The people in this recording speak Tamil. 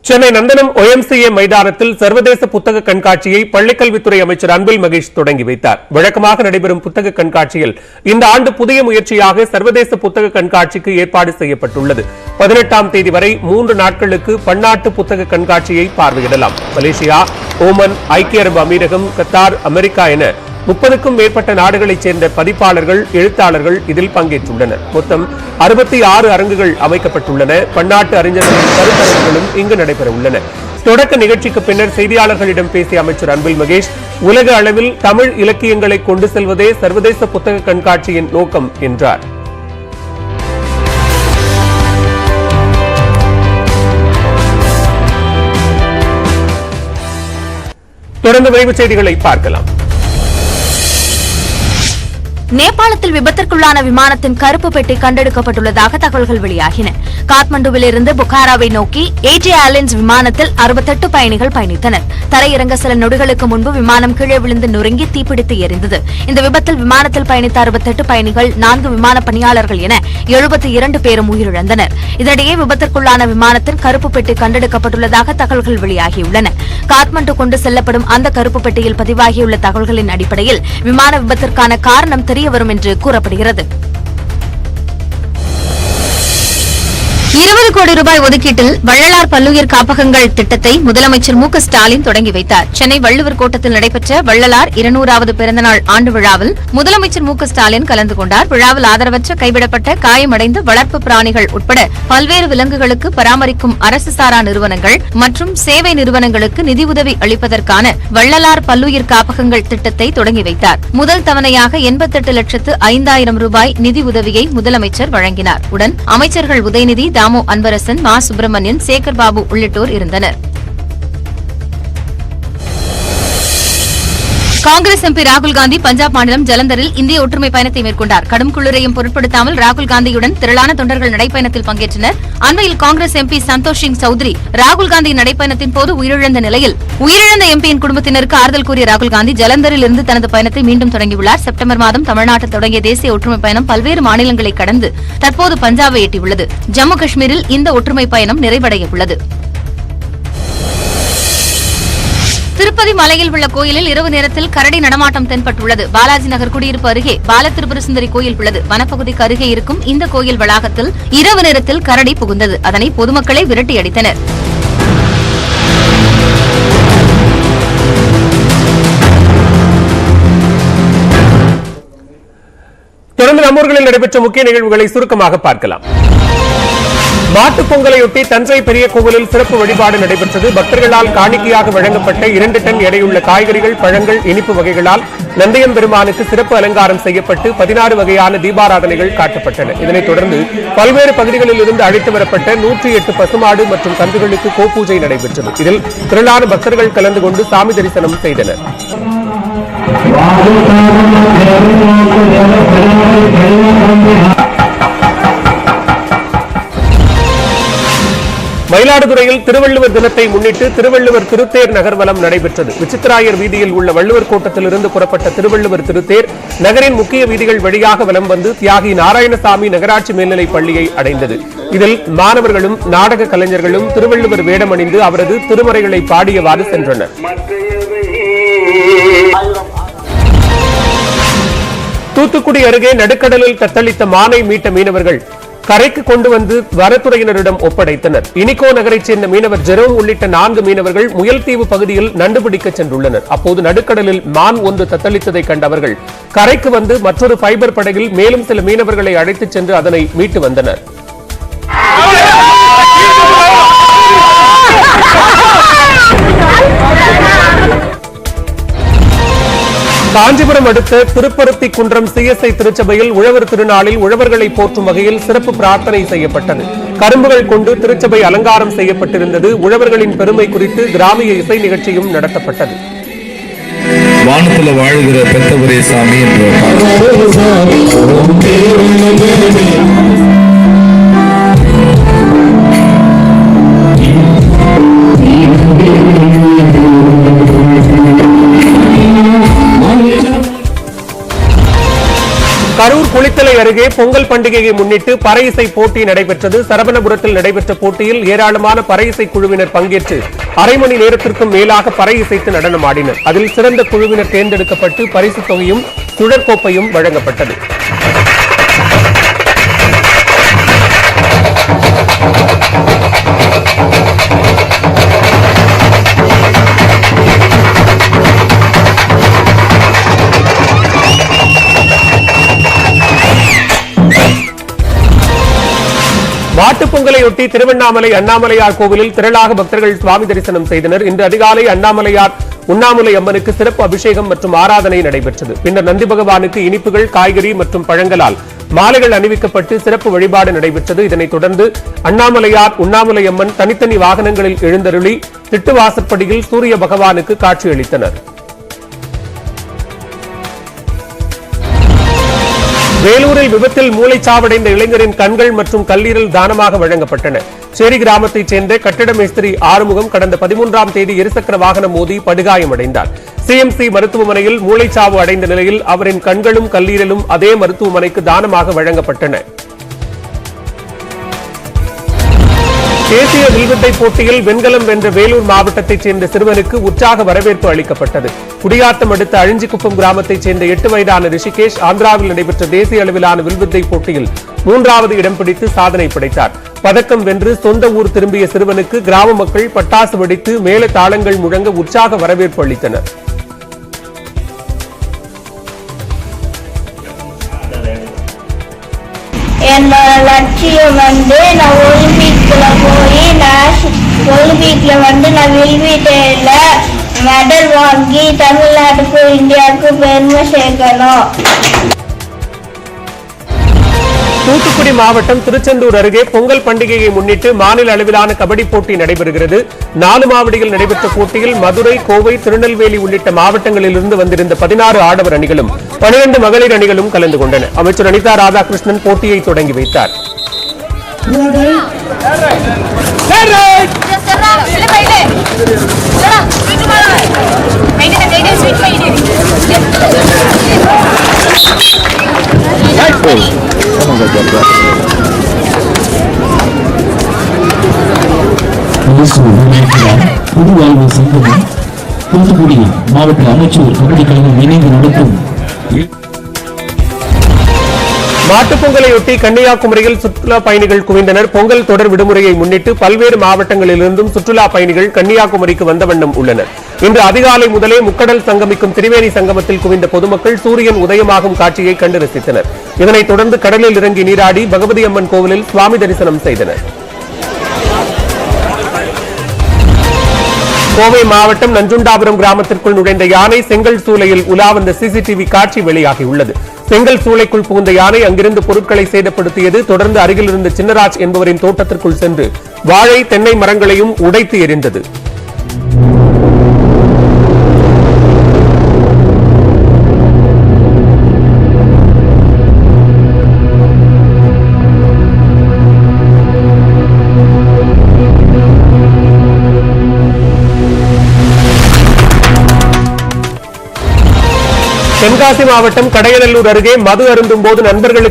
சென்னை நந்தனம் OMCA மைதானத்தில் சர்வதேச புத்தக கண்காட்சியை பள்ளிக்கல்வித்துறை அமைச்சர் அன்பில் மகேஷ் தொடங்கி வைத்தார். வழக்கமாக நடைபெறும் புத்தக கண்காட்சியில் இந்த ஆண்டு புதிய முயற்சியாக சர்வதேச புத்தக கண்காட்சிக்கு ஏற்பாடு செய்யப்பட்டுள்ளது. 18ஆம் தேதி வரை 3 நாட்களுக்கு பன்னாட்டு புத்தக கண்காட்சியை பார்வையிடலாம். மலேசியா, ஓமன், ஐக்கிய அரபு அமீரகம், கத்தார், அமெரிக்கா என 30க்கும் மேற்பட்ட நாடுகளைச் சேர்ந்த பதிப்பாளர்கள், எழுத்தாளர்கள் இதில் பங்கேற்றுள்ளனர். மொத்தம் 66 அரங்குகள் அமைக்கப்பட்டுள்ளன. பன்னாட்டு அறிஞர்களின் கருத்தரங்குகளும் இங்கு நடைபெற உள்ளன. தொடக்க நிகழ்ச்சிக்கு பின்னர் செய்தியாளர்களிடம் பேசிய அமைச்சர் அன்பில் மகேஷ், உலக அளவில் தமிழ் இலக்கியங்களை கொண்டு செல்வதே சர்வதேச புத்தக கண்காட்சியின் நோக்கம் என்றார். தொடர்ந்து விரைவு செய்திகளை பார்க்கலாம். நேபாளத்தில் விபத்திற்குள்ளான விமானத்தின் கருப்பு பெட்டி கண்டெடுக்கப்பட்டுள்ளதாக தகவல்கள் வெளியாகின. காத்மண்டுவில் இருந்து புகாராவை நோக்கி ஏஜே ஏர்லைன்ஸ் விமானத்தில் 68 பயணிகள் பயணித்தனர். தரையிறங்க சில நொடிகளுக்கு முன்பு விமானம் கீழே விழுந்து நொறுங்கி தீப்பிடித்து எரிந்தது. இந்த விபத்தில் விமானத்தில் பயணித்த 68 பயணிகள், 4 விமான பணியாளர்கள் என 72 பேரும் உயிரிழந்தனர். இதனிடையே விபத்திற்குள்ளான விமானத்தின் கருப்பு பெட்டி கண்டெடுக்கப்பட்டுள்ளதாக தகவல்கள் வெளியாகியுள்ளன. காத்மண்டு கொண்டு செல்லப்படும் அந்த கருப்பு பெட்டியில் பதிவாகியுள்ள தகவல்களின் அடிப்படையில் விமான விபத்திற்கான காரணம் வரும் என்று கூறப்படுகிறது. 20 கோடி ரூபாய் ஒதுக்கீட்டில் வள்ளலார் பல்லுயிர் காப்பகங்கள் திட்டத்தை முதலமைச்சர் மு க ஸ்டாலின் தொடங்கி வைத்தார். சென்னை வள்ளுவர் கோட்டத்தில் நடைபெற்ற வள்ளலார் 200வது பிறந்தநாள் ஆண்டு விழாவில் முதலமைச்சர் மு க ஸ்டாலின் கலந்து கொண்டார். விழாவில் ஆதரவற்ற, கைவிடப்பட்ட, காயமடைந்த வளர்ப்பு பிராணிகள் உட்பட பல்வேறு விலங்குகளுக்கு பராமரிக்கும் அரசு சாரா நிறுவனங்கள் மற்றும் சேவை நிறுவனங்களுக்கு நிதியுதவி அளிப்பதற்கான வள்ளலார் பல்லுயிர் காப்பகங்கள் திட்டத்தை தொடங்கி வைத்தார். முதல் தவணையாக 88,05,000 ரூபாய் நிதி உதவியை முதலமைச்சர் வழங்கினார். உடன் அமைச்சர்கள் உதயநிதி, தாமோ அன்பரசன், மா சுப்பிரமணியன், சேகர் பாபு உள்ளிட்டோர் இருந்தனர். காங்கிரஸ் எம்பி ராகுல் காந்தி பஞ்சாப் மாநிலம் ஜலந்தரில் இந்திய ஒற்றுமை பயணத்தை மேற்கொண்டார். கடும் குளிரையும் பொருட்படுத்தாமல் ராகுல் காந்தியுடன் திரளான தொண்டர்கள் நடைப்பயணத்தில் பங்கேற்றனர். அண்மையில் காங்கிரஸ் எம்பி சந்தோஷ் சிங் சௌத்ரி ராகுல் காந்தி நடைப்பயணத்தின் போது உயிரிழந்த நிலையில் உயிரிழந்த எம்பியின் குடும்பத்தினருக்கு ஆறுதல் கூறிய ராகுல் காந்தி ஜலந்தரில் இருந்து தனது பயணத்தை மீண்டும் தொடங்கியுள்ளார். செப்டம்பர் மாதம் தமிழ்நாட்டில் தொடங்கிய தேசிய ஒற்றுமை பயணம் பல்வேறு மாநிலங்களை கடந்து தற்போது பஞ்சாபை எட்டியுள்ளது. ஜம்மு காஷ்மீரில் இந்த ஒற்றுமை பயணம் நிறைவடைய உள்ளது. திருப்பதி மலையில் உள்ள கோயிலில் இரவு நேரத்தில் கரடி நடமாட்டம் தென்பட்டுள்ளது. பாலாஜி நகர் குடியிருப்பு அருகே பால திரிபுர சுந்தரி கோயில் உள்ளது. வனப்பகுதிக்கு அருகே இருக்கும் இந்த கோயில் வளாகத்தில் இரவு நேரத்தில் கரடி புகுந்தது. அதனை பொதுமக்களை விரட்டி அடித்தனர். தொடர்ந்து நம்மூர்களில் நடைபெற்ற முக்கிய நிகழ்வுகளை சுருக்கமாக பார்க்கலாம். மாட்டுப் பொங்கலையொட்டி தஞ்சை பெரிய கோவிலில் சிறப்பு வழிபாடு நடைபெற்றது. பக்தர்களால் காணிக்கையாக வழங்கப்பட்ட 2 டன் எடையுள்ள காய்கறிகள், பழங்கள், இனிப்பு வகைகளால் நந்தியம் பெருமானுக்கு சிறப்பு அலங்காரம் செய்யப்பட்டு 16 வகையான தீபாராதனைகள் காட்டப்பட்டன. இதனைத் தொடர்ந்து பல்வேறு பகுதிகளில் இருந்து அழைத்து வரப்பட்ட 108 பசுமாடு மற்றும் கன்றுகளுக்கு கோபூஜை நடைபெற்றது. இதில் திரளான பக்தர்கள் கலந்து கொண்டு சாமி தரிசனம் செய்தனர். மயிலாடுதுறையில் திருவள்ளுவர் தினத்தை முன்னிட்டு திருவள்ளுவர் திருத்தேர் நகர்வலம் நடைபெற்றது. விசித்திராயர் வீதியில் உள்ள வள்ளுவர் கோட்டத்திலிருந்து புறப்பட்ட திருவள்ளுவர் திருத்தேர் நகரின் முக்கிய வீதிகள் வழியாக வலம் வந்து தியாகி நாராயணசாமி நகராட்சி மேல்நிலைப் பள்ளியை அடைந்தது. இதில் மாணவர்களும் நாடக கலைஞர்களும் திருவள்ளுவர் வேடமணிந்து அவரது திருமறைகளை பாடியவாறு சென்றனர். தூத்துக்குடி அருகே நடுக்கடலில் தத்தளித்த மானை மீட்ட மீனவர்கள் கரைக்கு கொண்டு வந்து வனத்துறையினரிடம் ஒப்படைத்தனர். இனிகோ நகரைச் சேர்ந்த மீனவர் ஜெரோம் உள்ளிட்ட 4 மீனவர்கள் முயல்தீவு பகுதியில் நண்டுபிடிக்க சென்றுள்ளனர். அப்போது நடுக்கடலில் மான் ஒன்று தத்தளித்ததை கண்ட அவர்கள் கரைக்கு வந்து மற்றொரு ஃபைபர் படகில் மேலும் சில மீனவர்களை அழைத்துச் சென்று அதனை மீட்டு வந்தனர். காஞ்சிபுரம் அடுத்த திருப்பருத்தி குன்றம் CSI திருச்சபையில் உழவர் திருநாளில் உழவர்களை போற்றும் வகையில் சிறப்பு பிரார்த்தனை செய்யப்பட்டது. கரும்புகள் கொண்டு திருச்சபை அலங்காரம் செய்யப்பட்டிருந்தது. உழவர்களின் பெருமை குறித்து கிராமிய இசை நிகழ்ச்சியும் நடத்தப்பட்டது. வானத்துல வாழ்கிற பெத்தவரே சாமி என்ற கரூர் குளித்தலை அருகே பொங்கல் பண்டிகையை முன்னிட்டு பறை இசை போட்டி நடைபெற்றது. சரவணபுரத்தில் நடைபெற்ற போட்டியில் ஏராளமான பறை இசை குழுவினர் பங்கேற்று அரை மணி நேரத்திற்கும் மேலாக பறை இசைத்து நடனமாடினர். அதில் சிறந்த குழுவினர் தேர்ந்தெடுக்கப்பட்டு பரிசுத் தொகையும் சுழற்கோப்பையும் வழங்கப்பட்டது. மாட்டுப் பொங்கலையொட்டி திருவண்ணாமலை அண்ணாமலையார் கோவிலில் திரளாக பக்தர்கள் சுவாமி தரிசனம் செய்தனர். இன்று அதிகாலை அண்ணாமலையார் உண்ணாமுலை அம்மனுக்கு சிறப்பு அபிஷேகம் மற்றும் ஆராதனை நடைபெற்றது. பின்னர் நந்தி பகவானுக்கு இனிப்புகள், காய்கறி மற்றும் பழங்களால் மாலைகள் அணிவிக்கப்பட்டு சிறப்பு வழிபாடு நடைபெற்றது. இதனைத் தொடர்ந்து அண்ணாமலையார் உண்ணாமுலை அம்மன் தனித்தனி வாகனங்களில் எழுந்தருளி திட்டுவாசற்படியில் சூரிய பகவானுக்கு காட்சியளித்தனர். வேலூரில் விபத்தில் மூளைச்சாவடைந்த இளைஞரின் கண்கள் மற்றும் கல்லீரல் தானமாக வழங்கப்பட்டன. சேரி கிராமத்தைச் சேர்ந்த கட்டிட மேஸ்திரி ஆறுமுகம் கடந்த 13ஆம் தேதி இருசக்கர வாகனம் மோதி படுகாயமடைந்தார். சிஎம்சி மருத்துவமனையில் மூளைச்சாவு அடைந்த நிலையில் அவரின் கண்களும் கல்லீரலும் அதே மருத்துவமனைக்கு தானமாக வழங்கப்பட்டன. தேசிய வில்வித்தை போட்டியில் வெண்கலம் வென்ற வேலூர் மாவட்டத்தைச் சேர்ந்த சிறுவனுக்கு உற்சாக வரவேற்பு அளிக்கப்பட்டது. குடியாத்தம் அடுத்த அழிஞ்சிக்குப்பம் கிராமத்தைச் சேர்ந்த 8 வயதான ரிஷிகேஷ் ஆந்திராவில் நடைபெற்ற தேசிய அளவிலான வில்வித்தை போட்டியில் 3வது இடம் பிடித்து சாதனை படைத்தார். பதக்கம் வென்று சொந்த ஊர் திரும்பிய சிறுவனுக்கு கிராம மக்கள் பட்டாசு வெடித்து மேல தாளங்கள் முழங்க உற்சாக வரவேற்பு அளித்தனர். என்னோட லட்சியம் நான் ஒலிம்பிக்ல போய் ஒலிம்பிக்ல நான் வில்வித்தையில மெடல் வாங்கி தமிழ்நாட்டுக்கு இந்தியாவுக்கு பெருமை சேர்க்கணும். தூத்துக்குடி மாவட்டம் திருச்செந்தூர் அருகே பொங்கல் பண்டிகையை முன்னிட்டு மாநில அளவிலான கபடி போட்டி நடைபெறுகிறது. 4 மாவடியில் நடைபெற்ற போட்டியில் மதுரை, கோவை, திருநெல்வேலி உள்ளிட்ட மாவட்டங்களிலிருந்து வந்திருந்த 16 ஆடவர் அணிகளும் 12 மகளிர் அணிகளும் கலந்து கொண்டன. அமைச்சர் அனிதா ராதாகிருஷ்ணன் போட்டியை தொடங்கி வைத்தார். புதுவாழ்வு சங்கமும் தூத்துக்குடி மாவட்ட அமைச்சர் கபடி கழகம் இணைந்து நடத்தும் மாட்டுப் பொங்கலையொட்டி கன்னியாகுமரியில் சுற்றுலா பயணிகள் குவிந்தனர். பொங்கல் தொடர் விடுமுறையை முன்னிட்டு பல்வேறு மாவட்டங்களிலிருந்தும் சுற்றுலா பயணிகள் கன்னியாகுமரிக்கு வந்த வண்ணம் உள்ளனர். இன்று அதிகாலை முதலே முக்கடல் சங்கமிக்கும் திரிவேணி சங்கமத்தில் குவிந்த பொதுமக்கள் சூரியன் உதயமாகும் காட்சியை கண்டு ரசித்தனர். இதனைத் தொடர்ந்து கடலில் இறங்கி நீராடி பகவதி அம்மன் கோவிலில் சுவாமி தரிசனம் செய்தனர். கோவை மாவட்டம் நஞ்சுண்டாபுரம் கிராமத்திற்குள் நுழைந்த யானை செங்கல் சூளையில் உலா வந்த சிசிடிவி காட்சி வெளியாகியுள்ளது. செங்கல் சூளைக்குள் புகுந்த யானை அங்கிருந்து பொருட்களை சேதப்படுத்தியது. தொடர்ந்து அருகில் இருந்த சின்னராஜ் என்பவரின் தோட்டத்திற்குள் சென்று வாழை, தென்னை மரங்களையும் உடைத்து எறிந்தது. தென்காசி மாவட்டம் கடையநல்லூர் அருகே மது அருந்தும் போது நண்பர்களுக்கு